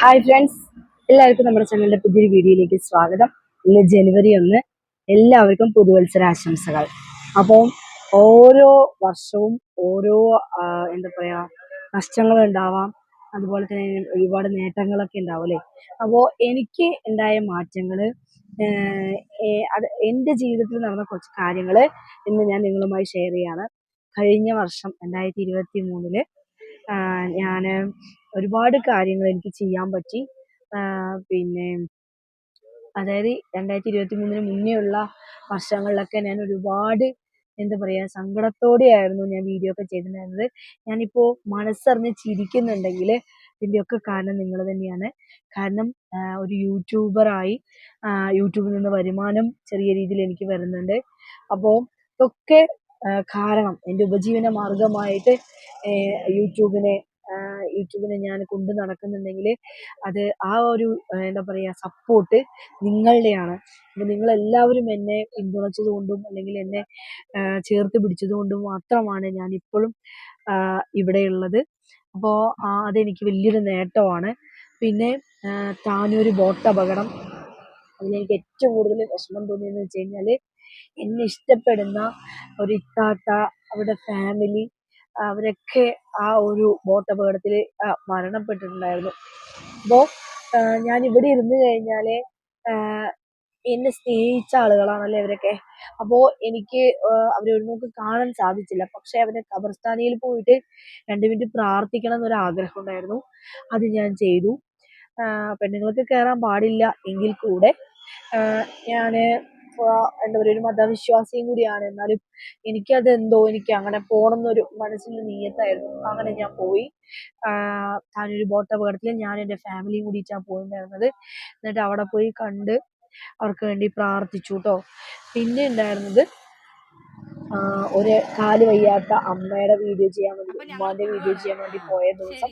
Hi friends, എല്ലാവർക്കും നമ്മുടെ ചാനലിന്റെ പുതിയൊരു വീഡിയോയിലേക്ക് സ്വാഗതം. ഇന്ന് ജനുവരി 1, എല്ലാവർക്കും പുതുവത്സരാശംസകൾ. അപ്പോൾ ഓരോ വർഷവും ഓരോ എന്താ പറയാ നഷ്ടങ്ങൾ ഉണ്ടാവാം, അതുപോലെ തന്നെ ഒരുപാട് നേട്ടങ്ങളൊക്കെ ഉണ്ടാവും അല്ലേ. അപ്പോൾ എനിക്ക് ഉണ്ടായ മാറ്റങ്ങൾ, അത് എൻ്റെ ജീവിതത്തിൽ നടന്ന കുറച്ച് കാര്യങ്ങൾ ഇന്ന് ഞാൻ നിങ്ങളുമായി ഷെയർ ചെയ്യാണ്. കഴിഞ്ഞ വർഷം 2023 ഞാൻ ഒരുപാട് കാര്യങ്ങൾ എനിക്ക് ചെയ്യാൻ പറ്റി. പിന്നെ അതായത് 2023 മുന്നേ ഉള്ള വർഷങ്ങളിലൊക്കെ ഞാൻ ഒരുപാട് എന്താ പറയുക സങ്കടത്തോടെയായിരുന്നു ഞാൻ വീഡിയോ ഒക്കെ ചെയ്തിട്ടുണ്ടായിരുന്നത്. ഞാനിപ്പോൾ മനസ്സറിഞ്ഞ് ചിരിക്കുന്നുണ്ടെങ്കിൽ ഇതിൻ്റെയൊക്കെ കാരണം നിങ്ങൾ തന്നെയാണ്. കാരണം ഒരു യൂട്യൂബറായി യൂട്യൂബിൽ നിന്ന് വരുമാനം ചെറിയ രീതിയിൽ എനിക്ക് വരുന്നുണ്ട്. അപ്പോൾ ഇതൊക്കെ കാരണം എൻ്റെ ഉപജീവന മാർഗമായിട്ട് യൂട്യൂബിനെ ഞാൻ കൊണ്ട് നടക്കുന്നുണ്ടെങ്കിൽ അത് ആ ഒരു എന്താ പറയുക സപ്പോർട്ട് നിങ്ങളുടെയാണ്. അപ്പോൾ നിങ്ങളെല്ലാവരും എന്നെ പിന്തുണച്ചത് കൊണ്ടും അല്ലെങ്കിൽ എന്നെ ചേർത്ത് പിടിച്ചത് കൊണ്ടും മാത്രമാണ് ഞാൻ ഇപ്പോഴും ഇവിടെയുള്ളത്. അപ്പോൾ അതെനിക്ക് വലിയൊരു നേട്ടമാണ്. പിന്നെ താനൂർ ബോട്ട് അപകടം, അതിലെനിക്ക് ഏറ്റവും കൂടുതൽ വിഷമം തോന്നിയെന്ന് വെച്ച് കഴിഞ്ഞാൽ എന്നെ ഇഷ്ടപ്പെടുന്ന ഒരു ഇത്താത്ത, അവരുടെ ഫാമിലി, അവരൊക്കെ ആ ഒരു ബോട്ട് അപകടത്തിൽ മരണപ്പെട്ടിട്ടുണ്ടായിരുന്നു. അപ്പോൾ ഞാൻ ഇവിടെ ഇരുന്ന് കഴിഞ്ഞാൽ എന്നെ സ്നേഹിച്ച ആളുകളാണല്ലേ അവരൊക്കെ. അപ്പോൾ എനിക്ക് അവരെ ഒരു നോക്ക് കാണാൻ സാധിച്ചില്ല. പക്ഷെ അവരെ ഖബർസ്ഥാനിയിൽ പോയിട്ട് 2 മിനിറ്റ് പ്രാർത്ഥിക്കണം എന്നൊരു ആഗ്രഹം ഉണ്ടായിരുന്നു. അത് ഞാൻ ചെയ്തു. പെണ്ണുങ്ങൾക്ക് കയറാൻ പാടില്ല എങ്കിൽ കൂടെ ഞാൻ എന്താ പറയുക, ഒരു മതവിശ്വാസിയും കൂടിയാണ്. എന്നാലും എനിക്ക് അങ്ങനെ പോകണം എന്നൊരു മനസ്സിൽ നിയത്തായിരുന്നു. അങ്ങനെ ഞാൻ പോയി. താനൊരു ബോട്ട് അപകടത്തിൽ ഞാൻ എൻ്റെ ഫാമിലിയും കൂടിയിട്ടാണ് പോയിട്ടുണ്ടായിരുന്നത്. എന്നിട്ട് അവിടെ പോയി കണ്ട് അവർക്ക് വേണ്ടി പ്രാർത്ഥിച്ചു കേട്ടോ. പിന്നെ ഉണ്ടായിരുന്നത് ഒരു കാല് വയ്യാത്ത അമ്മയുടെ വീഡിയോ ചെയ്യാൻ വേണ്ടി, ഉമ്മാന്റെ വീഡിയോ ചെയ്യാൻ വേണ്ടി പോയ ദിവസം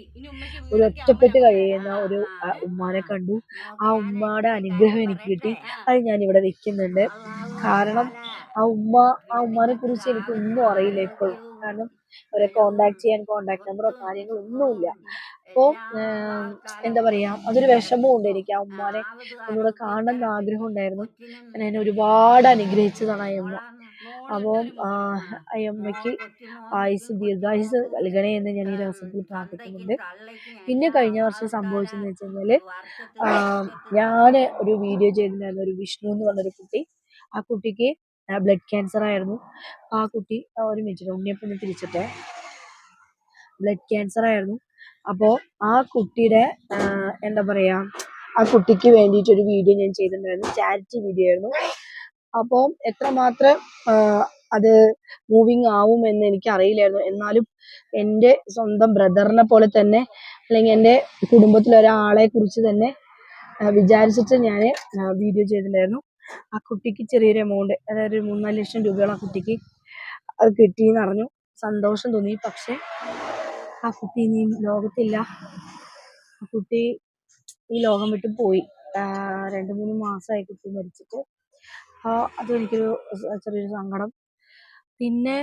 ഒരു ഒറ്റപ്പെട്ട് കഴിയുന്ന ഒരു ഉമ്മാനെ കണ്ടു. ആ ഉമ്മയുടെ അനുഗ്രഹം എനിക്ക് കിട്ടി. അത് ഞാൻ ഇവിടെ വെക്കുന്നുണ്ട്. കാരണം ആ ഉമ്മാനെ കുറിച്ച് എനിക്ക് ഒന്നും അറിയില്ല ഇപ്പോഴും. കാരണം അവരെ കോണ്ടാക്ട് നമ്പറോ കാര്യങ്ങളോ ഒന്നുമില്ല. അപ്പോൾ എന്താ പറയാ, അതൊരു വിഷമമുണ്ട്. എനിക്ക് ആ ഉമ്മാനെ ഒന്നുകൂടെ കാണണം എന്ന് ആഗ്രഹം ഉണ്ടായിരുന്നു. എന്നെ ഒരുപാട് അനുഗ്രഹിച്ചതാണ് ആ അമ്മ. അപ്പം അമ്മയ്ക്ക് ദീർഘായുസ് നൽകണേ എന്ന് ഞാൻ ഈ ദിവസത്തിൽ പ്രാർത്ഥിക്കുന്നുണ്ട്. പിന്നെ കഴിഞ്ഞ വർഷം സംഭവിച്ചെന്ന് വെച്ച് കഴിഞ്ഞാൽ ഞാൻ ഒരു വീഡിയോ ചെയ്തിട്ടുണ്ടായിരുന്നു. ഒരു വിഷ്ണു എന്ന് പറഞ്ഞൊരു കുട്ടി, ആ കുട്ടിക്ക് ബ്ലഡ് ക്യാൻസർ ആയിരുന്നു. ആ കുട്ടി ഒരു മിനിറ്റ് ഉണ്ണിയപ്പം തിരിച്ചിട്ടെ, ബ്ലഡ് ക്യാൻസർ ആയിരുന്നു. അപ്പോൾ ആ കുട്ടിയുടെ എന്താ പറയാ, ആ കുട്ടിക്ക് വേണ്ടിയിട്ടൊരു വീഡിയോ ഞാൻ ചെയ്തിട്ടുണ്ടായിരുന്നു. ചാരിറ്റി വീഡിയോ ആയിരുന്നു. അപ്പോൾ എത്രമാത്രം അത് മൂവിങ് ആവുമെന്ന് എനിക്ക് അറിയില്ലായിരുന്നു. എന്നാലും എൻ്റെ സ്വന്തം ബ്രദറിനെ പോലെ തന്നെ, അല്ലെങ്കിൽ എൻ്റെ കുടുംബത്തിലെ ഒരാളെ കുറിച്ച് തന്നെ വിചാരിച്ചിട്ട് ഞാൻ വീഡിയോ ചെയ്തിട്ടുണ്ടായിരുന്നു. ആ കുട്ടിക്ക് ചെറിയൊരു എമൗണ്ട്, അതായത് 3-4 ലക്ഷം രൂപയോളം ആ കുട്ടിക്ക് അത് കിട്ടിയെന്ന് അറിഞ്ഞു. സന്തോഷം തോന്നി. പക്ഷെ ആ കുട്ടി ഇനിയും ലോകത്തില്ല. ആ കുട്ടി ഈ ലോകം വിട്ട് പോയി. 2-3 മാസമായി കുട്ടി മരിച്ചിട്ട്. അതും എനിക്കൊരു ചെറിയൊരു സങ്കടം. പിന്നെ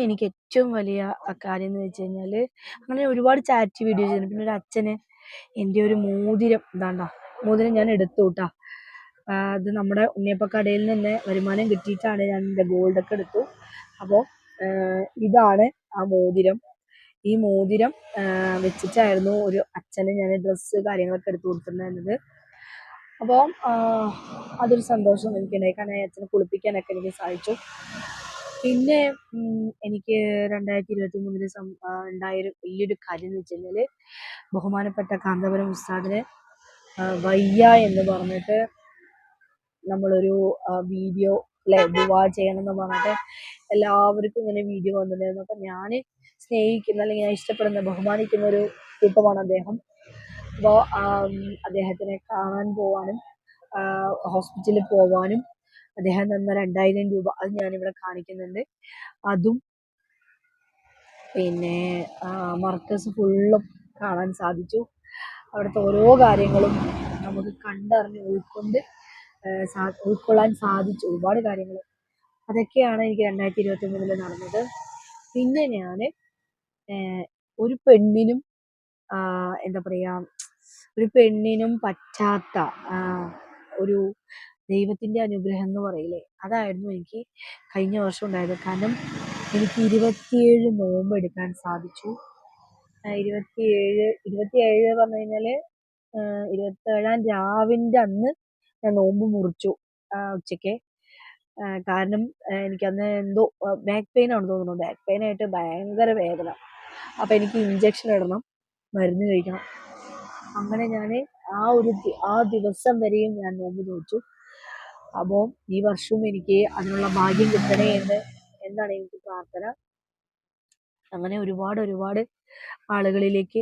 എനിക്ക് ഏറ്റവും വലിയ കാര്യം എന്ന് വെച്ച് കഴിഞ്ഞാൽ, അങ്ങനെ ഒരുപാട് ചാരിറ്റി വീഡിയോ ചെയ്തിട്ടുണ്ട്. പിന്നെ ഒരു അച്ഛന് എൻ്റെ ഒരു മോതിരം, മോതിരം ഞാൻ എടുത്തു കേട്ടോ. അത് നമ്മുടെ ഉണ്ണിയപ്പക്കടയിൽ നിന്ന് വരുമാനം കിട്ടിയിട്ടാണ് ഞാൻ എൻ്റെ ഗോൾഡൊക്കെ എടുത്തു. അപ്പോൾ ഇതാണ് ആ മോതിരം. ഈ മോതിരം വെച്ചിട്ടായിരുന്നു ഒരു അച്ഛന് ഞാൻ ഡ്രസ്സ് കാര്യങ്ങളൊക്കെ എടുത്തു കൊടുത്തിട്ടുണ്ടായിരുന്നത്. അപ്പോൾ അതൊരു സന്തോഷം എനിക്കുണ്ടായി. കാരണം അച്ഛനെ കുളിപ്പിക്കാനൊക്കെ എനിക്ക് സാധിച്ചു. പിന്നെ എനിക്ക് 2023 ഉണ്ടായൊരു വലിയൊരു കാര്യം എന്ന് വെച്ച് കഴിഞ്ഞാൽ, ബഹുമാനപ്പെട്ട കാന്തപുരം ഉസ്താദിന് വയ്യ എന്ന് പറഞ്ഞിട്ട് നമ്മളൊരു വീഡിയോ ദുആ ചെയ്യണം എന്ന് പറഞ്ഞിട്ട് എല്ലാവർക്കും ഇങ്ങനെ വീഡിയോ വന്നിട്ടുണ്ടായിരുന്നു. അപ്പം ഞാൻ സ്നേഹിക്കുന്ന, അല്ലെങ്കിൽ ഞാൻ ഇഷ്ടപ്പെടുന്ന, ബഹുമാനിക്കുന്ന ഒരു കൂട്ടമാണ് അദ്ദേഹം. അപ്പോൾ അദ്ദേഹത്തിനെ കാണാൻ പോവാനും ഹോസ്പിറ്റലിൽ പോവാനും അദ്ദേഹം തന്ന 2000 രൂപ അത് ഞാനിവിടെ കാണിക്കുന്നുണ്ട്. അതും പിന്നെ മർക്കസ് ഫുള്ളും കാണാൻ സാധിച്ചു. അവിടുത്തെ ഓരോ കാര്യങ്ങളും നമുക്ക് കണ്ടറിഞ്ഞ് ഉൾക്കൊള്ളാൻ സാധിച്ചു. ഒരുപാട് കാര്യങ്ങൾ, അതൊക്കെയാണ് എനിക്ക് 2023 നടന്നത്. പിന്നെ ഞാൻ ഒരു പെണ്ണിനും എന്താ പറയാ, ഒരു പെണ്ണിനും പറ്റാത്ത ഒരു ദൈവത്തിന്റെ അനുഗ്രഹം എന്ന് പറയില്ലേ, അതായിരുന്നു എനിക്ക് കഴിഞ്ഞ വർഷം ഉണ്ടായത്. കാരണം എനിക്ക് 27 നോമ്പ് എടുക്കാൻ സാധിച്ചു. 27 പറഞ്ഞു കഴിഞ്ഞാല് 27-ാം രാവിന്റെ അന്ന് ഞാൻ നോമ്പ് മുറിച്ചു ഉച്ചയ്ക്ക്. കാരണം എനിക്കന്ന് എന്തോ ബാക്ക് പെയിൻ ആണെന്ന് തോന്നുന്നു. ബാക്ക് പെയിൻ ആയിട്ട് ഭയങ്കര വേദന. അപ്പം എനിക്ക് ഇഞ്ചക്ഷൻ ഇടണം, മരുന്ന് കഴിക്കണം. അങ്ങനെ ഞാൻ ആ ദിവസം വരെയും ഞാൻ നോമ്പ് നോച്ചു. അപ്പോൾ ഈ വർഷവും എനിക്ക് അതിനുള്ള ഭാഗ്യം കിട്ടണേ എന്നാണ് എനിക്ക് പ്രാർത്ഥന. അങ്ങനെ ഒരുപാട് ആളുകളിലേക്ക്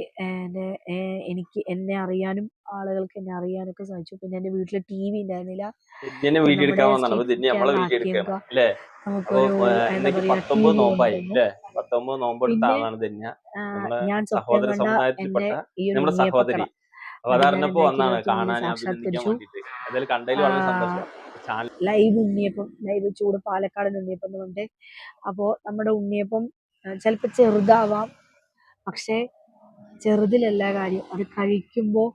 എന്നെ അറിയാനും ആളുകൾക്ക് എന്നെ അറിയാനൊക്കെ സാധിച്ചു. പിന്നെ എൻ്റെ വീട്ടിൽ TV ഉണ്ടായിരുന്നില്ല. നമ്മുടെ സ്ട്രീറ്റ് ക്യാമറ നമുക്കൊരു എന്താ പറയാ TV കൊണ്ടുവന്നു. പിന്നെ ഞാൻ സ്വപ്നം കണ്ട എൻ്റെ ഈ ഒരു ഉണ്ണിയപ്പക്കട അത് ഞാൻ എൻ്റെ 2021 സാക്ഷാത്കരിച്ചു. ലൈവ് ഉണ്ണിയപ്പം, ലൈവ് ചൂട് പാലക്കാടൻ ഉണ്ണിയപ്പം എന്ന് പറഞ്ഞിട്ട്. അപ്പോൾ നമ്മുടെ ഉണ്ണിയപ്പം ചിലപ്പോൾ ചെറുതാവാം, പക്ഷേ ചെറുതിലല്ല കാര്യം. അത് കഴിക്കുമ്പോൾ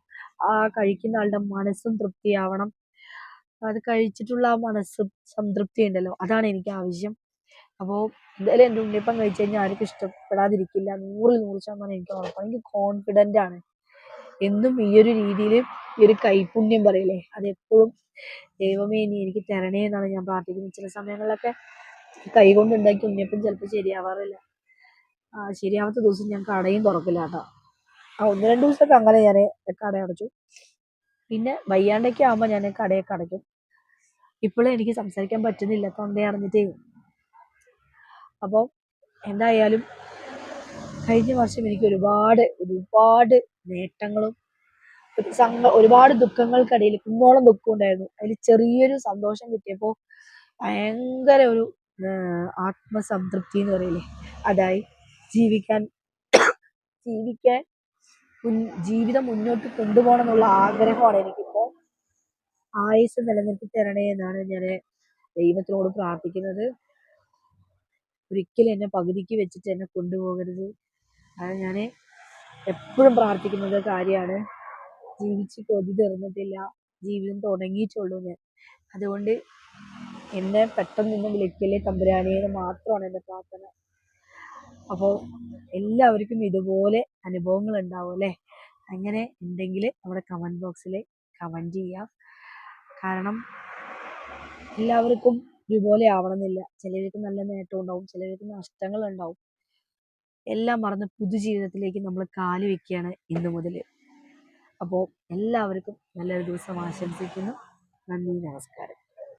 ആ കഴിക്കുന്ന ആളുടെ മനസ്സും തൃപ്തിയാവണം. അത് കഴിച്ചിട്ടുള്ള ആ മനസ്സ് സംതൃപ്തി ഉണ്ടല്ലോ, അതാണ് എനിക്ക് ആവശ്യം. അപ്പോൾ എന്തായാലും എൻ്റെ ഉണ്ണിയപ്പം കഴിച്ചു കഴിഞ്ഞാൽ ആർക്കും ഇഷ്ടപ്പെടാതിരിക്കില്ല, 100% എനിക്ക് ഉറപ്പാണ്. എനിക്ക് കോൺഫിഡൻ്റ് ആണ്. എന്നും ഈ ഒരു രീതിയിൽ ഈ ഒരു കൈപുണ്യം പറയില്ലേ, അതെപ്പോഴും ദൈവമേ ഇനി എനിക്ക് തരണേ എന്നാണ് ഞാൻ പ്രാർത്ഥിക്കുന്നത്. ചില സമയങ്ങളിലൊക്കെ കൈ കൊണ്ട് ഉണ്ടാക്കി ഉണ്ണിയപ്പം ചിലപ്പോൾ ശരിയാവാറില്ല. ശരിയാവാത്ത ദിവസം ഞാൻ കടയും തുറക്കില്ല കേട്ടോ. 1-2 ദിവസമൊക്കെ അങ്ങനെ ഞാൻ കട അടച്ചു. പിന്നെ വയ്യാണ്ടൊക്കെ ആകുമ്പോൾ ഞാൻ കടയൊക്കെ അടയ്ക്കും. ഇപ്പോഴും എനിക്ക് സംസാരിക്കാൻ പറ്റുന്നില്ല, തൊണ്ട അടഞ്ഞിട്ടേ. അപ്പോൾ എന്തായാലും കഴിഞ്ഞ വർഷം എനിക്ക് ഒരുപാട് നേട്ടങ്ങളും ഒരുപാട് ദുഃഖങ്ങൾക്കിടയിൽ കുന്നോളം ദുഃഖം ഉണ്ടായിരുന്നു. അതിൽ ചെറിയൊരു സന്തോഷം കിട്ടിയപ്പോൾ ഭയങ്കര ഒരു ആത്മസംതൃപ്തി എന്ന് പറയില്ലേ, അതായി. ജീവിക്കാൻ ജീവിതം മുന്നോട്ട് കൊണ്ടുപോകണം എന്നുള്ള ആഗ്രഹമാണ് എനിക്കിപ്പോൾ. ആയുസ് നിലനിർത്തി തരണേ എന്നാണ് ഞാൻ ദൈവത്തിനോട് പ്രാർത്ഥിക്കുന്നത്. ഒരിക്കലും എന്നെ പകുതിക്ക് വെച്ചിട്ട് എന്നെ കൊണ്ടുപോകരുത്. അത് ഞാൻ എപ്പോഴും പ്രാർത്ഥിക്കുന്നത് കാര്യമാണ്. ജീവിച്ച് കൊതി തീർന്നിട്ടില്ല, ജീവിതം തുടങ്ങിയിട്ടുള്ളൂ ഞാൻ. അതുകൊണ്ട് എന്നെ പെട്ടെന്നൊന്നും വിളിക്കല്ലേ തമ്പുരാനേ എന്ന് മാത്രമാണ് എൻ്റെ പ്രാർത്ഥന. അപ്പോൾ എല്ലാവർക്കും ഇതുപോലെ അനുഭവങ്ങൾ ഉണ്ടാവും അല്ലേ? അങ്ങനെ ഉണ്ടെങ്കിൽ നമ്മുടെ കമൻറ്റ് ബോക്സിൽ കമൻറ്റ് ചെയ്യാം. കാരണം എല്ലാവർക്കും ഒരുപോലെ ആവണമെന്നില്ല. ചിലർക്ക് നല്ല നേട്ടം ഉണ്ടാവും, ചിലർക്ക് നഷ്ടങ്ങൾ ഉണ്ടാവും. എല്ലാം മറന്ന് പുതുജീവിതത്തിലേക്ക് നമ്മൾ കാല് വെക്കുകയാണ് ഇന്നു മുതൽ. അപ്പോൾ എല്ലാവർക്കും നല്ലൊരു ദിവസം ആശംസിക്കുന്നു. നന്ദി, നമസ്കാരം.